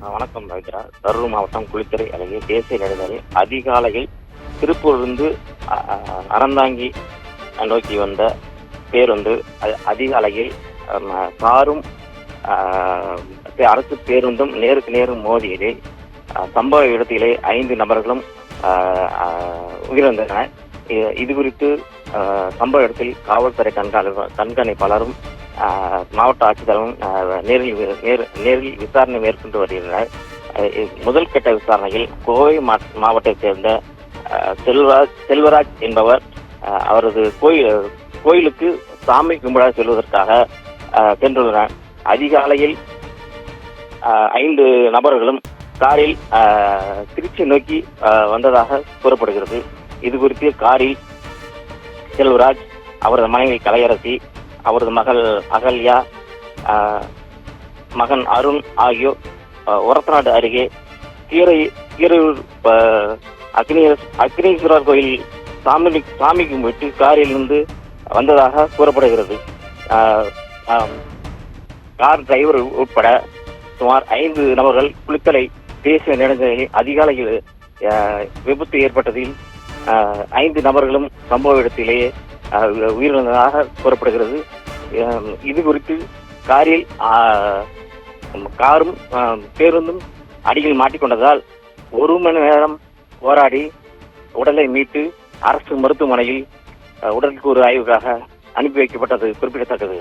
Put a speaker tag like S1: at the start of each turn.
S1: வணக்கம் பவித்ரா. கரூர் மாவட்டம் குளித்துறை அருகே தேசிய நெடுஞ்சாலை அதிகாலையில் திருப்பூரிலிருந்து அறந்தாங்கி நோக்கி வந்த பேருந்து அதிகாலையில் காரும் அரசு பேருந்தும் நேருக்கு நேரும் மோதியதில் சம்பவ இடத்திலே 5 நபர்களும் உயிரிழந்தனர். இது குறித்து சம்பவ இடத்தில் காவல்துறை கண்காணிப்பாளரும் மாவட்ட ஆட்சித்தலைவரும் நேரில் விசாரணை மேற்கொண்டு வருகின்றனர். முதல் கட்ட விசாரணையில் கோவை மாவட்டத்தைச் சேர்ந்த செல்வராஜ் என்பவர் அவரது கோயிலுக்கு சாமி கும்பிட செல்வதற்காக சென்றுள்ளனர். அதிகாலையில் 5 நபர்களும் காரில் திருச்சி நோக்கி வந்ததாக கூறப்படுகிறது. இது குறித்து காரில் செல்வராஜ், அவரது மனைவி கலையரசி, அவரது மகள் அகல்யா, மகன் அருண் ஆகியோர் ஒரத்தநாடு அருகே கீரையூர் அக்னீஸ்வரர் கோயில் சாமி கும்பிட்டு காரில் இருந்து வந்ததாக கூறப்படுகிறது. கார் டிரைவர் உட்பட சுமார் 5 நபர்கள் குளித்தலை தேசிய நெடுஞ்சாலையில் அதிகாலையில் விபத்து ஏற்பட்டதில் 5 நபர்களும் சம்பவ இடத்திலேயே உயிரிழந்ததாக கூறப்படுகிறது. இது குறித்து காரும் பேருந்தும் அடியில் மாட்டிக்கொண்டதால் 1 மணி நேரம் போராடி உடலை மீட்டு அரசு மருத்துவமனையில் உடற்கூறு ஆய்வுக்காக அனுப்பி வைக்கப்பட்டது குறிப்பிடத்தக்கது.